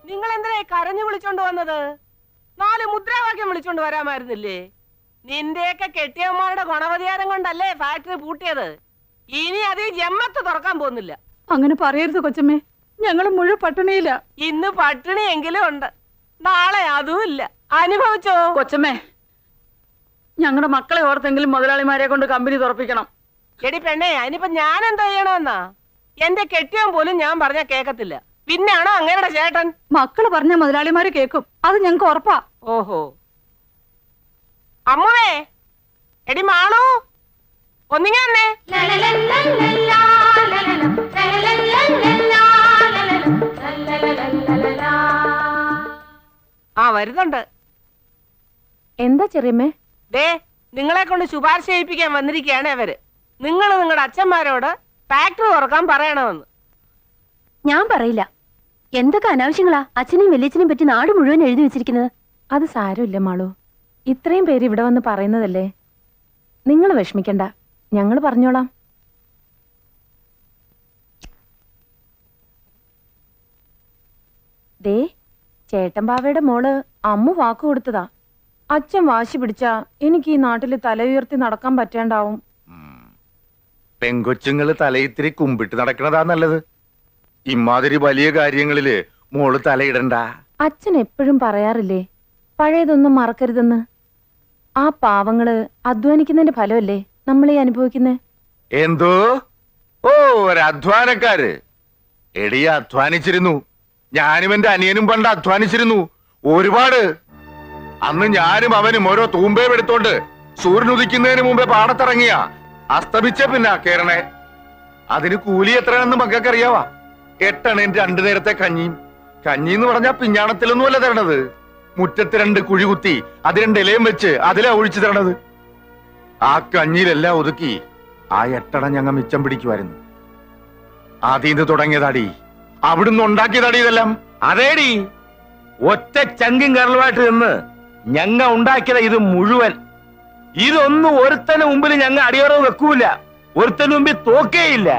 നിങ്ങൾ എന്തിനാ കരഞ്ഞു വിളിച്ചോണ്ട് വന്നത്? 4 മുദ്രാവാക്യം വിളിച്ചോണ്ട് വരാമായിരുന്നില്ലേ? നിന്റെയൊക്കെ കെട്ടിയമ്മമാരുടെ ഗുണവധികാരം കൊണ്ടല്ലേ ഫാക്ടറി പൂട്ടിയത്. ഇനി അത് ജമ്മത്ത് തുറക്കാൻ പോകുന്നില്ല. അങ്ങനെ പറയരുത് കൊച്ചമ്മേ, ഞങ്ങൾ മുഴുവൻ പട്ടിണിയില്ല. ഇന്ന് പട്ടിണിയെങ്കിലും ഉണ്ട്, നാളെ അതും ഇല്ല. അനുഭവിച്ചോ കൊച്ചമ്മേ? ഞങ്ങളുടെ മക്കളെ ഓർത്തെങ്കിലും മുതലാളിമാരെ കൊണ്ട് കമ്പനി തുറപ്പിക്കണം. എടി പെണ്ണേ, അതിനിപ്പോ ഞാൻ എന്താ ചെയ്യണമെന്നാ? എന്റെ കെട്ടിയവൻ പോലും ഞാൻ പറഞ്ഞ കേക്കത്തില്ല, പിന്നാണോ അങ്ങയുടെ ചേട്ടൻ? മക്കള് പറഞ്ഞ മുതലാളിമാര് കേക്കും, അത് ഞങ്ങക്ക് ഉറപ്പാ. ഓഹോ. അമ്മുവേ, എടി മാളു, ഒന്നിങ്ങന്നെ. ആ വരുന്നുണ്ട്. എന്താ ചെറിയമ്മേ? ദേ, നിങ്ങളെ കൊണ്ട് ശുപാർശ ചെയ്യിപ്പിക്കാൻ വന്നിരിക്കുകയാണ് അവര്. നിങ്ങൾ നിങ്ങളുടെ അച്ഛന്മാരോട് ഫാക്ടറി തുറക്കാൻ പറയണമെന്ന്. ഞാൻ പറയില്ല. എന്തൊക്കെ അനാവശ്യങ്ങളാ അച്ഛനെയും വലിയച്ഛനെയും പറ്റി നാട് മുഴുവൻ എഴുതി വെച്ചിരിക്കുന്നത്. അത് സാരമില്ല മാളു, ഇത്രയും പേര് ഇവിടെ വന്ന് പറയുന്നതല്ലേ. നിങ്ങൾ വിഷമിക്കണ്ട, ഞങ്ങൾ പറഞ്ഞോളാം. ദേ, ചേട്ടൻ ബാവയുടെ മോള് അമ്മു വാക്ക് കൊടുത്തതാ. അച്ഛൻ വാശി പിടിച്ചാ എനിക്ക് ഈ നാട്ടില് തല ഉയർത്തി നടക്കാൻ പറ്റാണ്ടാവും. പെങ്കൊച്ചുങ്ങള് തലയിത്തിരി കുമ്പിട്ട് നടക്കണതാ നല്ലത്. ഇമാതിരി വലിയ കാര്യങ്ങളില് മോള് തലയിടണ്ട. അച്ഛൻ എപ്പോഴും പറയാറില്ലേ, പഴയതൊന്നും മറക്കരുതെന്ന്. ആ പാവങ്ങള് അധ്വാനിക്കുന്നതിന്റെ ഫലമല്ലേ നമ്മളീ അനുഭവിക്കുന്നേ. എന്തോ? ഓ, ഒരധ്വാനക്കാര്. എടി, അധ്വാനിച്ചിരുന്നു. ഞാനും എന്റെ അനിയനും പണ്ട് അധ്വാനിച്ചിരുന്നു, ഒരുപാട്. അന്ന് ഞാനും അവനും ഓരോ തൂമ്പയും എടുത്തോണ്ട് സൂര്യൻ ഉദിക്കുന്നതിന് മുമ്പേ പാടത്തിറങ്ങിയ അസ്തമിച്ച പിന്നെ കേറണേ. അതിന് കൂലി എത്രയാണെന്ന് മക്കൾക്കറിയാവാ? 8 അണയും 2 നേരത്തെ കഞ്ഞിയും. കഞ്ഞിന്ന് പറഞ്ഞാ പിഞ്ഞാണത്തിലൊന്നും അല്ല തരണത്. മുറ്റത്ത് 2 കുഴി കുത്തി അത് 2 ഇലയും വെച്ച് അതിലാ ഒഴിച്ചു തരണത്. ആ കഞ്ഞിയിലെല്ലാം ഒതുക്കി ആ 8 അണ ഞങ്ങ മിച്ചം പിടിക്കുമായിരുന്നു. ആദ്യം തുടങ്ങിയതാടി, അവിടുന്ന് ഉണ്ടാക്കിയതാടി ഇതെല്ലാം. അതേടി, ഒറ്റ ചങ്കും കരളുമായിട്ട് നിന്ന് ഞങ്ങ ഉണ്ടാക്കിയത് ഇത് മുഴുവൻ. ഇതൊന്നും ഒരുത്തന് മുമ്പിൽ ഞങ്ങ അടിയറവ് വെക്കൂല, ഒരുത്തന് മുമ്പിൽ തോക്കേയില്ല.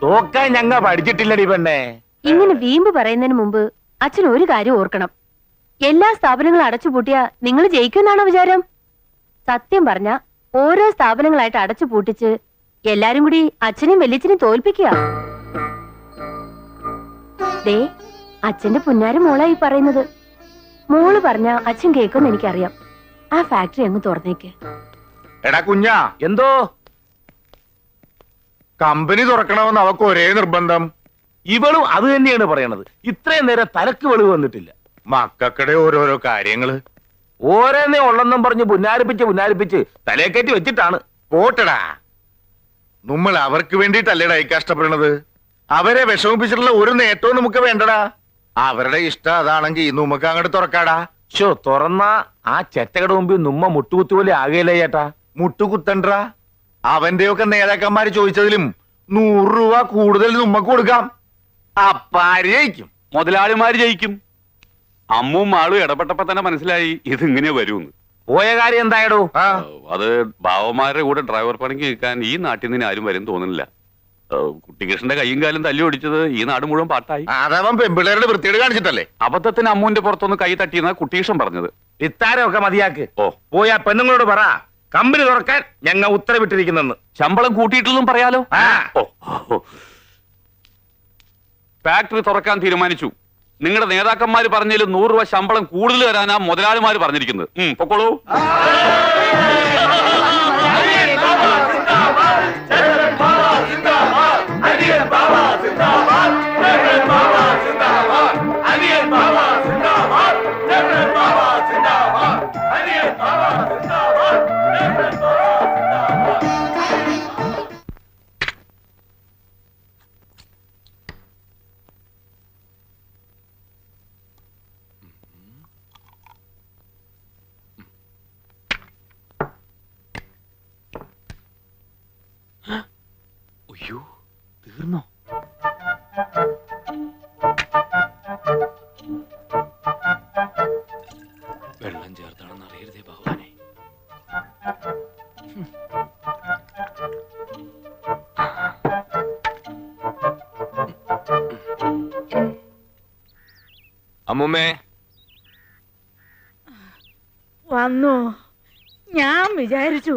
തോക്കാൻ ഞങ്ങ പഠിച്ചിട്ടില്ലടി പെണ്ണേ. ഇങ്ങനെ വീമ്പ് പറയുന്നതിന് മുമ്പ് അച്ഛൻ ഒരു കാര്യം ഓർക്കണം. എല്ലാ സ്ഥാപനങ്ങളും അടച്ചുപൂട്ടിയാ നിങ്ങൾ ജയിക്കുമെന്നാണോ വിചാരം? സത്യം പറഞ്ഞ ഓരോ സ്ഥാപനങ്ങളായിട്ട് അടച്ചു പൂട്ടിച്ച് എല്ലാരും കൂടി അച്ഛനെയും വലിയച്ഛനെയും തോൽപ്പിക്കുക. ദേ, അച്ഛന്റെ പുന്നാര മോളായി പറയുന്നത്. മോള് പറഞ്ഞ അച്ഛൻ കേൾക്കുമെന്ന് എനിക്കറിയാം. ആ ഫാക്ടറി അങ്ങ് തുറന്നേക്ക്. എടാ കുഞ്ഞാ, എന്തോ? കമ്പനി തുറക്കണമെന്ന് അവക്ക് ഒരേ നിർബന്ധം. ഇവളും അത് തന്നെയാണ് പറയണത്. ഇത്രയും നേരം തലക്ക് വെളിവ് വന്നിട്ടില്ല. മക്കൾക്കിടെ ഓരോരോ കാര്യങ്ങള് ഓരോന്നേ ഉള്ളെന്നും പറഞ്ഞ് പുന്നാരിപ്പിച്ച് തലയെ കയറ്റി വെച്ചിട്ടാണ്. പോട്ടടാ, നമ്മൾ അവർക്ക് വേണ്ടിയിട്ടല്ലേടാ ഈ കഷ്ടപ്പെടണത്. അവരെ വിഷമിപ്പിച്ചിട്ടുള്ള ഒരു നേട്ടവും നമുക്ക് വേണ്ടടാ. അവരുടെ ഇഷ്ടം അതാണെങ്കിൽ നമുക്ക് അങ്ങോട്ട് തുറക്കാടാ. ഷോ, തുറന്ന ആ ചെറ്റകട മുമ്പിൽ നമ്മ മുട്ടുകുത്തി പോലെ ആകെയല്ലേ ചേട്ടാ. മുട്ടുകുത്തണ്ടാ. അവന്റെയൊക്കെ നേതാക്കന്മാര് ചോദിച്ചതിലും 100 രൂപ കൂടുതൽ നമ്മക്ക് കൊടുക്കാം. അപ്പാര് ജയിക്കും? മുതലാളിമാര് ജയിക്കും. അമ്മും മാളും ഇടപെട്ടപ്പോ തന്നെ മനസ്സിലായി ഇതിങ്ങനെ വരുമെന്ന്. പോയ കാര്യം എന്തായടോ? അത് ബാവമാരുടെ കൂടെ ഡ്രൈവർ പണിക്ക് നിൽക്കാൻ ഈ നാട്ടിൽ നിന്ന് ആരും വരും തോന്നുന്നില്ല. കുട്ടികൃഷ്ണന്റെ കൈയും കാലും തല്ലി ഓടിച്ചത് ഈ നാട് മുഴുവൻ പാട്ടായി. അതവൻ പെമ്പിള്ളേരുടെ വൃത്തിയോട് കാണിച്ചിട്ടല്ലേ. അബദ്ധത്തിന് അമ്മുവിന്റെ പുറത്തൊന്ന് കൈ തട്ടിയെന്ന കുട്ടികൃഷ്ണൻ പറഞ്ഞത്. ഇത്താരമൊക്കെ മതിയാക്ക്. ഓ, പോയാ പെണ്ണുങ്ങളോട് പറ കമ്പനി തുറക്കാൻ ഞങ്ങൾ ഉത്തരവിട്ടിരിക്കുന്നെന്ന്. ശമ്പളം കൂട്ടിയിട്ടൊന്നും പറയാലോ. ഫാക്ടറി തുറക്കാൻ തീരുമാനിച്ചു. നിങ്ങളുടെ നേതാക്കന്മാര് പറഞ്ഞതിൽ 100 രൂപ ശമ്പളം കൂടുതൽ തരാനാ മുതലാളിമാര് പറഞ്ഞിരിക്കുന്നത്. പൊക്കോളൂ. അയ്യോ, തീർന്നോ? വെള്ളം ചേർത്താണെന്ന് അറിയരുതേ ഭഗവാനെ. അമ്മൂമ്മേ വന്നു. ഞാൻ വിചാരിച്ചു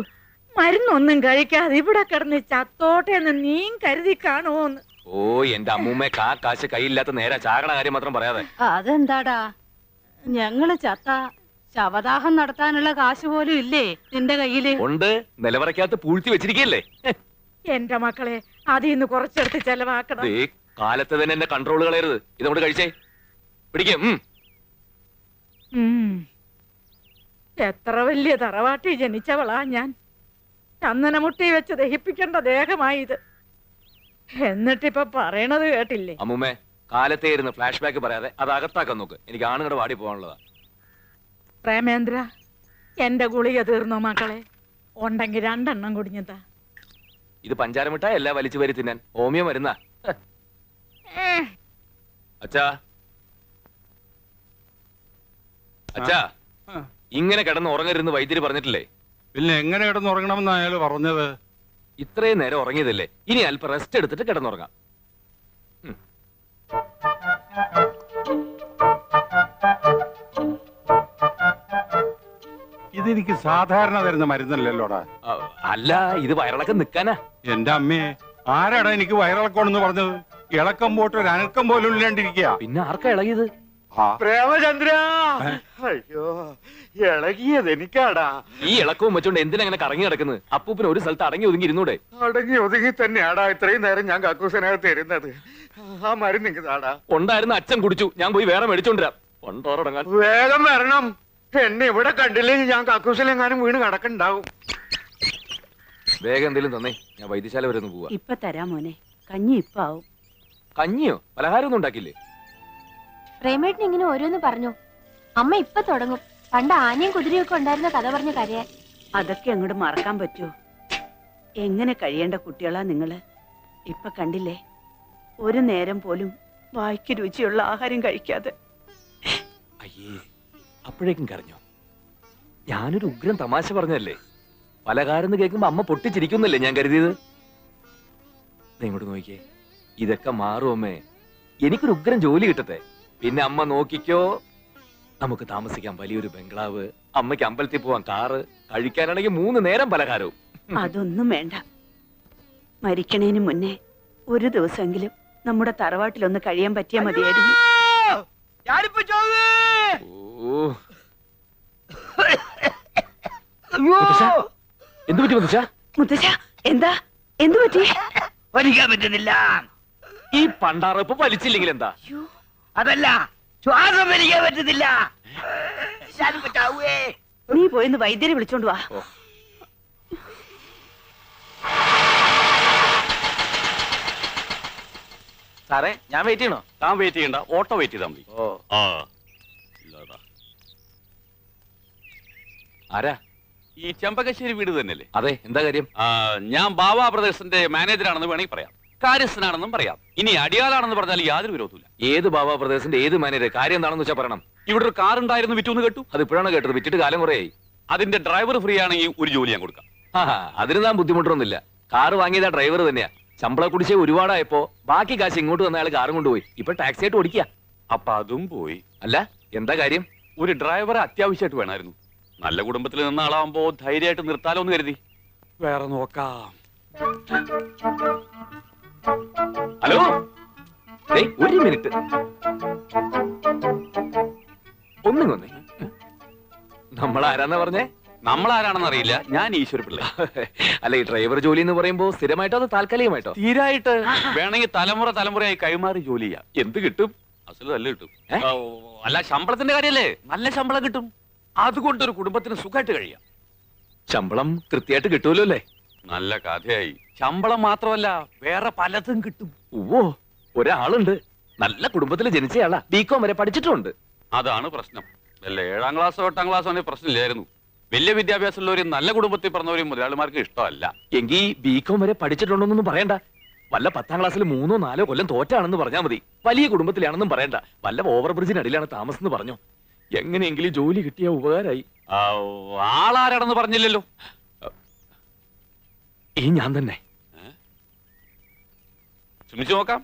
മരുന്നൊന്നും കഴിക്കാതെ ഇവിടെ കിടന്ന് ചത്തോട്ടെ എന്ന് നീ കരുതി കാണുമോന്ന്. ഓ എന്റെ അമ്മൂമ്മ കാശ് കയ്യില്ലാത്ത നേരെ ചാകണ കാര്യം മാത്രം പറയാതെ. അതെന്താടാ, ഞങ്ങള് ചത്ത ശവദാഹം നടത്താനുള്ള കാശ് പോലും ഇല്ലേ നിന്റെ കയ്യില്? ഉണ്ട്, നിലവറയ്ക്കകത്ത് പൂഴ്ത്തി വെച്ചിരിക്കല്ലേ. എന്റെ മക്കളെ അതിന്ന് കുറച്ചെടുത്ത് ചെലവാക്കണം. കാലത്ത് തന്നെ എന്നെ കൺട്രോൾ കളയരുത്. ഇതോട് കഴിച്ചേ പിടിക്കും. എത്ര വലിയ തറവാട്ടി ജനിച്ചവളാ ഞാൻ. ചന്ദനമുട്ടി വെച്ച് ദഹിപ്പിക്കേണ്ട ദേഹമായി ഇത്. എന്നിട്ടിപ്പൊ പറയണത് കേട്ടില്ലേ? അമ്മൂമ്മേ കാലത്തെ ഇരുന്ന് ഫ്ലാഷ് ബാക്ക് പറയാതെ അത് അകത്താക്കാൻ നോക്ക്. എനിക്ക് ആണുങ്ങളുടെ വാടി പോകാനുള്ളതാ. പ്രേമേന്ദ്ര, എന്റെ ഗുളിക തീർന്നോ മക്കളെ? ഉണ്ടെങ്കിൽ 2 എണ്ണം കുടിഞ്ഞതാ. ഇത് പഞ്ചാരമിട്ടാ എല്ലാം വലിച്ചു വരി തിന്നാൻ ഹോമിയോ മരുന്നാ. അച്ഛാ അച്ഛാ, ഇങ്ങനെ കിടന്ന് ഉറങ്ങരുന്ന് വൈദ്യര് പറഞ്ഞിട്ടില്ലേ? പിന്നെ എങ്ങനെ കിടന്നുറങ്ങണമെന്ന് അയാൾ പറഞ്ഞത്? ഇത്രയും നേരം ഉറങ്ങിയതല്ലേ, ഇനി അല്പം റെസ്റ്റ് എടുത്തിട്ട് കിടന്നുറങ്ങാം. ഇതെനിക്ക് സാധാരണ തരുന്ന മരുന്നല്ലല്ലോടാ. അല്ല, ഇത് വയറിളക്കം നിക്കാനാ. എന്റെ അമ്മേ, ആരാടാ എനിക്ക് വയറിളക്കമെന്ന് പറഞ്ഞത്? ഇളക്കം പോട്ട് ഒരു അനക്കം പോലും ഇല്ലാണ്ടിരിക്കുക. പിന്നെ ആർക്കാ ഇളകിയത്? പ്രേമചന്ദ്ര, അയ്യോ ഇളകിയത് എനിക്കാടാ. ഈ ഇളക്കവും വെച്ചോണ്ട് എന്തിനങ്ങനെ കറങ്ങി കിടക്കുന്നത്? അപ്പൂപ്പിന് ഒരു സ്ഥലത്ത് അടങ്ങി ഒതുങ്ങി ഇരുന്നൂടെ? അടങ്ങി ഒതുങ്ങി തന്നെയാടാ ഇത്രയും നേരം ഞാൻ കക്കൂസിനകത്ത് ഇരുന്നത്. ആ മരുന്ന് നിങ്ങടാ. ഉണ്ടായിരുന്ന അച്ഛൻ കുടിച്ചു, ഞാൻ പോയി വേറെ മേടിച്ചോണ്ടിരാം. കൊണ്ടോറടങ്ങാൻ വേഗം വരണം. എന്നെ ഇവിടെ കണ്ടില്ലെങ്കിൽ ഞാൻ കക്കൂസിലെങ്ങാനും വീണ് കിടക്കണ്ടാവും. വേഗം എന്തെങ്കിലും തന്നേ, ഞാൻ വൈദ്യശാല വരെ ഒന്ന് പോവാ. ഇപ്പൊ തരാ മോനെ, കഞ്ഞി ഇപ്പൊ ആവും. കഞ്ഞിയോ? പലഹാരം ഒന്നും ഉണ്ടാക്കില്ലേ? പ്രേമേട്ടൻ ഇങ്ങനെ ഓരോന്ന് പറഞ്ഞു. അമ്മ ഇപ്പൊ തുടങ്ങും പണ്ട് ആനയും കുതിരയും ഒക്കെ ഉണ്ടായിരുന്ന കഥ പറഞ്ഞ കരയാൻ. അതൊക്കെ അങ്ങോട്ട് മറക്കാൻ പറ്റുമോ? എങ്ങനെ കഴിയേണ്ട കുട്ടികളാ നിങ്ങള്. ഇപ്പൊ കണ്ടില്ലേ, ഒരു നേരം പോലും വായ്ക്ക് രുചിയുള്ള ആഹാരം കഴിക്കാതെ. അയ്യേ, അപ്പോഴേക്കും കരഞ്ഞോ? ഞാനൊരു ഉഗ്രൻ തമാശ പറഞ്ഞല്ലേ. പലഹാരം കേൾക്കുമ്പോ അമ്മ പൊട്ടിച്ചിരിക്കുന്നല്ലേ ഞാൻ കരുതിയത്. ഇങ്ങോട്ട് നോക്കിയേ, ഇതൊക്കെ മാറും അമ്മേ. എനിക്കൊരു ഉഗ്രൻ ജോലി കിട്ടട്ടെ, പിന്നെ അമ്മ നോക്കിക്കോ. നമുക്ക് താമസിക്കാൻ വലിയൊരു ബംഗ്ലാവ്, അമ്മയ്ക്ക് അമ്പലത്തിൽ പോവാൻ കാറ്, കഴിക്കാനാണെങ്കിൽ 3 നേരം പലഹാരവും. അതൊന്നും വേണ്ട. മരിക്കണേന് മുന്നേ ഒരു ദിവസമെങ്കിലും നമ്മുടെ തറവാട്ടിലൊന്ന് കഴിയാൻ പറ്റിയാ മതിയായിരുന്നു. എന്തു പറ്റി മുത്തശ്ശ? മുത്തശ്ശ, എന്താ എന്തു പറ്റി? വലിക്കാൻ പറ്റുന്നില്ല. ഈ പണ്ടാറപ്പ് വലിച്ചില്ലെങ്കിൽ എന്താ? അതല്ല, ശ്വാസം വലിക്കാൻ പറ്റുന്നില്ല. നീ പോയിന്ന് വൈദ്യരെ വിളിച്ചോണ്ട് വാ. സാറേ, ഞാൻ വെയിറ്റ് ചെയ്യണോ? താൻ വെയിറ്റ് ചെയ്യണ്ട, ഓട്ടോ വെയിറ്റ് ചെയ്താൽ മതി. ആരാ? ഈ ചെമ്പകശ്ശേരി വീട് തന്നെയല്ലേ? അതെ, എന്താ കാര്യം? ഞാൻ ബാബാ ബ്രദേഴ്സിന്റെ മാനേജറാണെന്ന് വേണമെങ്കിൽ പറയാം, കാര്യസ്ഥനാണെന്നും പറയാം. ഇനി അടിയാളാണെന്ന് പറഞ്ഞാൽ യാതൊരു വിരോധമില്ല. ഏത് ബാബാ പ്രദേശത്തിന്റെ ഏത് മാനേജർ? കാര്യം എന്താണെന്ന് വെച്ചാൽ പറയണം. ഇവിടെ ഒരു കാർ ഉണ്ടായിരുന്നു, വിറ്റൂന്ന് കേട്ടു. അത് ഇപ്പോഴാണ് കേട്ടത്, വിറ്റിട്ട് കാലം കുറയായി. അതിന്റെ ഡ്രൈവർ ഫ്രീ ആണെങ്കിൽ ഒരു ജോലി ഞാൻ കൊടുക്കാം. അതിന് താൻ ബുദ്ധിമുട്ടൊന്നുമില്ല. കാറ് വാങ്ങിയതാ ഡ്രൈവർ തന്നെയാ. ശമ്പള കുടിശ്ശേ ഒരുപാടായപ്പോ ബാക്കി കാശ് ഇങ്ങോട്ട് വന്ന അയാൾ കാറും കൊണ്ടുപോയി. ഇപ്പൊ ടാക്സി ആയിട്ട് ഓടിക്കുക. അപ്പൊ അതും പോയി. അല്ല, എന്താ കാര്യം? ഒരു ഡ്രൈവറെ അത്യാവശ്യമായിട്ട് വേണമായിരുന്നു. നല്ല കുടുംബത്തിൽ നിന്ന ആളാവുമ്പോ ധൈര്യമായിട്ട് നിർത്താലോ എന്ന് കരുതി. വേറെ നോക്കാം. ഹലോ, ഒരു മിനിറ്റ് ഒന്നിങ്ങൊന്നേ. നമ്മളാരാന്നാ പറഞ്ഞേ? നമ്മളാരാണെന്ന് അറിയില്ല, ഞാൻ ഈശ്വരപിള്ള. അല്ല, ഈ ഡ്രൈവർ ജോലി എന്ന് പറയുമ്പോ സ്ഥിരമായിട്ടോ അത് താൽക്കാലികമായിട്ടോ? തീരായിട്ട് വേണമെങ്കിൽ തലമുറയായി കൈമാറി ജോലി ചെയ്യാം. എന്ത് കിട്ടും? അസല് നല്ല കിട്ടും. അല്ല, ശമ്പളത്തിന്റെ കാര്യല്ലേ, നല്ല ശമ്പളം കിട്ടും. അതുകൊണ്ടൊരു കുടുംബത്തിന് സുഖമായിട്ട് കഴിയാം. ശമ്പളം കൃത്യമായിട്ട് കിട്ടുമല്ലോ അല്ലേ? നല്ല കഥയായി. ശമ്പളം മാത്രമല്ല, വേറെ പലതും കിട്ടും. ഓ, ഒരാളുണ്ട്, നല്ല കുടുംബത്തിൽ ജനിച്ചയാളാ, ബികോം വരെ പഠിച്ചിട്ടുണ്ട്. അതാണ് പ്രശ്നം. അല്ല, 7ാം ക്ലാസ്സോ 8ാം ക്ലാസ്സോ ആണെങ്കിൽ പ്രശ്നമില്ലായിരുന്നു. വലിയ വിദ്യാഭ്യാസമുള്ളവരും നല്ല കുടുംബത്തിൽ പറഞ്ഞവരും മുതലാളിമാർക്ക് ഇഷ്ടമല്ല. എങ്കിൽ ബികോം വരെ പഠിച്ചിട്ടുണ്ടോന്നൊന്നും പറയണ്ട. വല്ല 10ാം ക്ലാസ്സിൽ 3 or 4 കൊല്ലം തോറ്റാണെന്ന് പറഞ്ഞാൽ മതി. വലിയ കുടുംബത്തിലാണെന്നും പറയണ്ട. വല്ല ഓവർ ബ്രിഡ്ജിനടിയിലാണ് താമസം എന്ന് പറഞ്ഞോ. എങ്ങനെയെങ്കിലും ജോലി കിട്ടിയ ഉപകാരമായി. ആളാരാണെന്ന് പറഞ്ഞില്ലല്ലോ. ഈ ഞാൻ തന്നെ. ശ്രമിച്ചു നോക്കാം.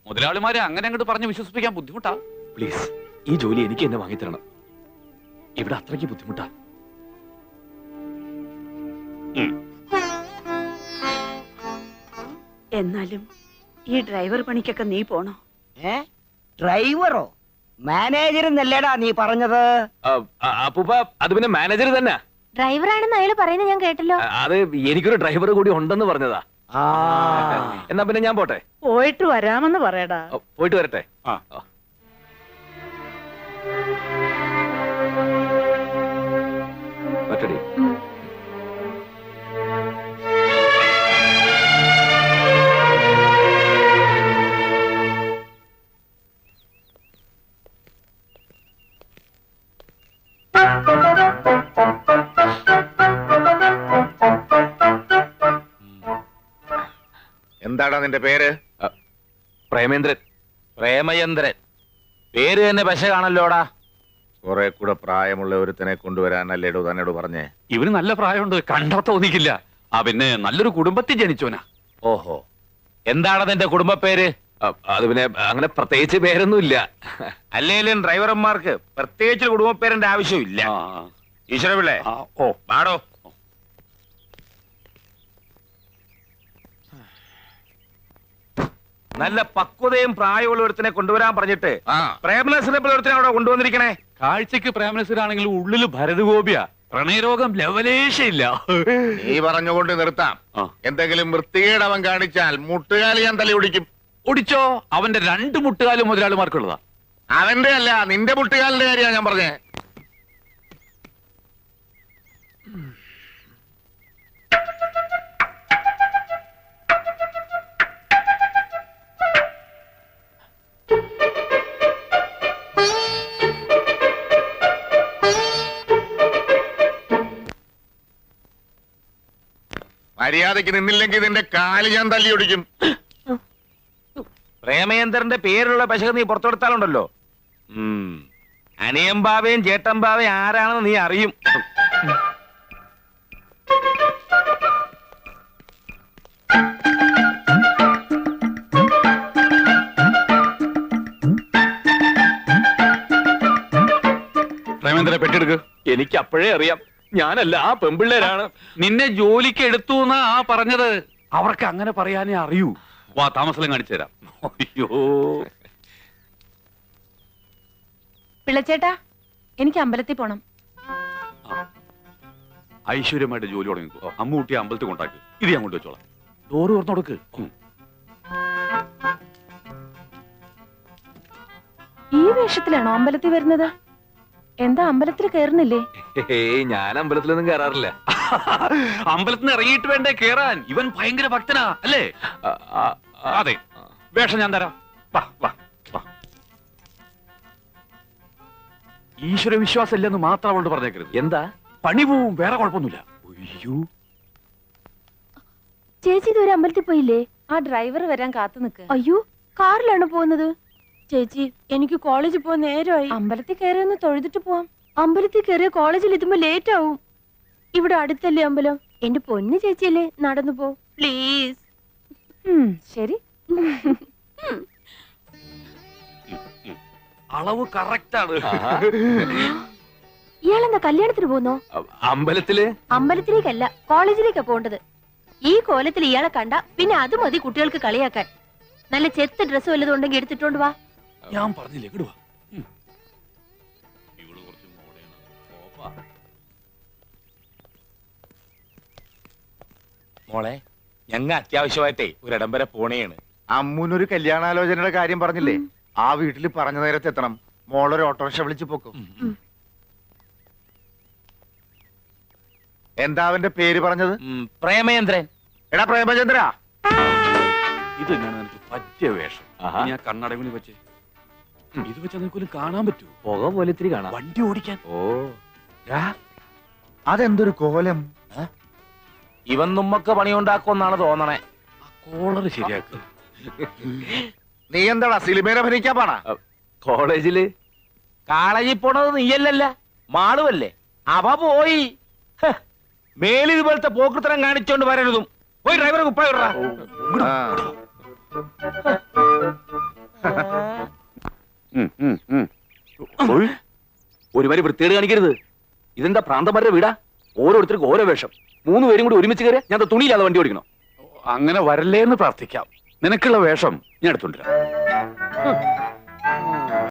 മുതലാളിമാരെ അങ്ങനെ അങ്ങോട്ട് പറഞ്ഞ് വിശ്വസിപ്പിക്കാൻ ബുദ്ധിമുട്ടാ. പ്ലീസ്, ഈ ജോലി എനിക്ക് എന്നെ വാങ്ങിത്തരണം. ഇവിടെ അത്രയ്ക്ക് ബുദ്ധിമുട്ടാ. എന്നാലും ഈ ഡ്രൈവർ പണിക്കൊക്കെ നീ പോണോ? ഡ്രൈവറോ മാനേജർ നീ പറഞ്ഞത്? അപ്പൂപ്പ അത് പിന്നെ മാനേജർ തന്നെ. ഡ്രൈവറാണെന്ന് അയാൾ പറയുന്നത് ഞാൻ കേട്ടല്ലോ. അത് എനിക്കൊരു ഡ്രൈവർ കൂടി ഉണ്ടെന്ന് പറഞ്ഞതാ. എന്നാ പിന്നെ ഞാൻ പോട്ടെ. പോയിട്ട് വരാമെന്ന് പറയടാ. പോയിട്ട് വരട്ടെ. പറ്റടി. എന്താടാ നിന്റെ പേര്? പ്രേമേന്ദ്രൻ. പ്രേമചന്ദ്രൻ പേര് തന്നെ പശ കാണല്ലോടാ. കുറെ കൂടെ പ്രായമുള്ള ഒരുത്തനെ കൊണ്ടുവരാനല്ലേടോ തന്നോട് പറഞ്ഞേ? ഇവന് നല്ല പ്രായമുണ്ട്, കണ്ടാ തോന്നിക്കില്ല. പിന്നെ നല്ലൊരു കുടുംബത്തിൽ ജനിച്ചോനാ. ഓഹോ, എന്താണ് നിന്റെ കുടുംബ പേര്? അത് പിന്നെ അങ്ങനെ പ്രത്യേകിച്ച് പേരൊന്നുമില്ല. അല്ലേലും ഡ്രൈവർമാർക്ക് പ്രത്യേകിച്ച് കുടുംബ പേരിന്റെ ആവശ്യമില്ല. ഈശ്വരപിള്ളേ, ഓ പാടോ. നല്ല പക്വതയും പ്രായമുള്ള ഒരുത്തിനെ കൊണ്ടുവരാൻ പറഞ്ഞിട്ട് പ്രേമനസിനെ ഒരുത്തിനെ അവിടെ കൊണ്ടുവന്നിരിക്കണേ. കാഴ്ചക്ക് പ്രേമനസരാണെങ്കിലും ഉള്ളില് ഭരതഗോപിയ. പ്രണയരോഗം ലവലേശയില്ല. നീ പറഞ്ഞുകൊണ്ട് നിർത്താം. എന്തെങ്കിലും വൃത്തികേട് അവൻ കാണിച്ചാൽ മുട്ടുകാലി ഞാൻ തലി ഒടിക്കും. ഒടിച്ചോ? അവന്റെ 2 മുട്ടുകാലും മുതലാളിമാർക്കുള്ളതാ. അവന്റെ അല്ല, നിന്റെ മുട്ടുകാലിന്റെ കാര്യമാണ് ഞാൻ പറഞ്ഞേ. മര്യാദയ്ക്ക് നിന്നില്ലെങ്കിൽ നിന്റെ കാല് ഞാൻ തല്ലി ഒടിക്കും. പ്രേമേന്ദ്രന്റെ പേരുള്ള പശക നീ പുറത്തെടുത്താലുണ്ടല്ലോ, അനിയമ്പാവയും ചേട്ടമ്പാവയും ആരാണെന്ന് നീ അറിയും. പ്രേമേന്ദ്രനെ പെട്ടെടുക്ക്. എനിക്ക് അപ്പോഴേ അറിയാം ഞാനല്ല, ആ പെമ്പിള്ളേരാണ്. നിന്നെ ജോലിക്ക് എടുത്തു എന്നാ പറഞ്ഞത്. അവർക്ക് അങ്ങനെ പറയാനേ അറിയൂ. വാ, താമസം കാണിച്ചു തരാം. അയ്യോ പിള്ളച്ചേട്ടാ, എനിക്ക് അമ്പലത്തിൽ പോണം. ഐശ്വര്യമായിട്ട് ജോലി തുടങ്ങിക്കോ. അമ്മൂട്ടിയെ അമ്പലത്തിൽ കൊണ്ടാക്ക്. ഇത് ഞാൻ കൊണ്ടുവച്ചോളാം. ഡോറ് തുറന്നു കൊടുക്ക്. ഈ വേഷത്തിലാണോ അമ്പലത്തിൽ വരുന്നത്? എന്താ അമ്പലത്തിൽ കയറുന്നില്ലേ? ഞാൻ അമ്പലത്തിലൊന്നും കയറാറില്ല. അമ്പലത്തിൽ നിന്ന് ഇറങ്ങിയിട്ട് വേണ്ടേ കേറാൻ? ഇവൻ ഭയങ്കര ഭക്തനാ അല്ലേ? അതെ, വേഷം ഞാൻ തരാം. വാ വാ വാ. ഈശ്വര വിശ്വാസം ഇല്ലെന്ന് മാത്രം അവളോട് പറഞ്ഞേക്കരുത്. എന്താ? പണി പോവും, വേറെ കുഴപ്പമൊന്നുമില്ല. അയ്യോ, ചേച്ചി ഇതുവരെ അമ്പലത്തിൽ പോയില്ലേ? ആ ഡ്രൈവർ വരാൻ കാത്തു നിൽക്ക്. അയ്യോ, കാറിലാണ് പോകുന്നത്. ചേച്ചി, എനിക്ക് കോളേജിൽ പോകാൻ നേരമായി. അമ്പലത്തിൽ കയറി ഒന്ന് തൊഴുതിട്ട് പോവാം. അമ്പലത്തിൽ കയറിയ കോളേജിൽ എത്തുമ്പോ ലേറ്റ് ആവും. ഇവിടെ അടുത്തല്ലേ അമ്പലം? എന്റെ പൊന്ന് ചേച്ചിയല്ലേ, നടന്നു പോ പ്ലീസ്. ശരി. അളവ് കറക്റ്റ് ആണ്. ഇയാളെന്താ കല്യാണത്തിന് പോകുന്നോ? അമ്പലത്തിലേക്കല്ല, കോളേജിലേക്കാ പോണ്ടത്. ഈ കോലത്തിൽ ഇയാളെ കണ്ട പിന്നെ അത് മതി കുട്ടികൾക്ക് കളിയാക്കാൻ. നല്ല ചെത്ത് ഡ്രസ് വല്ലതും ഉണ്ടെങ്കിൽ എടുത്തിട്ടോണ്ട് വാ. ഞാൻ പറഞ്ഞില്ലേ, ഇടുവാ. മോളെ, ഞങ്ങ അത്യാവശ്യമായിട്ടേ ഒരിടം വരെ പോണേണ്. അമ്മൂനൊരു കല്യാണാലോചനയുടെ കാര്യം പറഞ്ഞില്ലേ? ആ വീട്ടിൽ പറഞ്ഞ നേരത്തെ എത്തണം. മോളൊരു ഓട്ടോറിക്ഷ വിളിച്ചു പോക്കും. എന്താ അവന്റെ പേര് പറഞ്ഞത്? പ്രേമചന്ദ്രൻ. എടാ പ്രേമചന്ദ്ര, ഇത് തന്നെയാണ് എനിക്ക് പറ്റിയ വേഷം. ഞാൻ കണ്ണടവിന് വെച്ച് ഇത് വെച്ചാൽ നിനക്കൊരു കാണാൻ പറ്റൂ. പുക പോലെ ഇത്തിരി കാണാം. വണ്ടി ഓടിക്കാൻ. ഓ, അതെന്തൊരു കോലം! ഇവൻ നമ്മക്ക് പണിയുണ്ടാക്കുമെന്നാണ് തോന്നണേ. കോളർ ശരിയാക്ക്. നീ എന്താടാ സിനിമയിൽ അഭിനയിക്കാൻ പാടാ? കോളേജില് കോളേജിൽ പോണത് നീയല്ലല്ല, മാളുവല്ലേ. അവ പോയി. മേലിൽ ഇതുപോലത്തെ പോക്കൃത്തരം കാണിച്ചോണ്ട് വരരുതും. പോയി ഡ്രൈവറെ കുപ്പായ വിടറാ. ഒരുമാതിരി വൃത്തികേട് കാണിക്കരുത്. ഇതെന്താ പ്രാന്തന്മാരുടെ വീടാ? ഓരോരുത്തർക്കും ഓരോ വേഷം. 3 പേരും കൂടി ഒരുമിച്ച് കയറി ഞാൻ തുണിയില്ലാതെ വണ്ടി ഓടിക്കണോ? അങ്ങനെ വരല്ലേ എന്ന് പ്രാർത്ഥിക്കാം. നിനക്കുള്ള വേഷം ഞാൻ എടുത്തോണ്ടിരാം.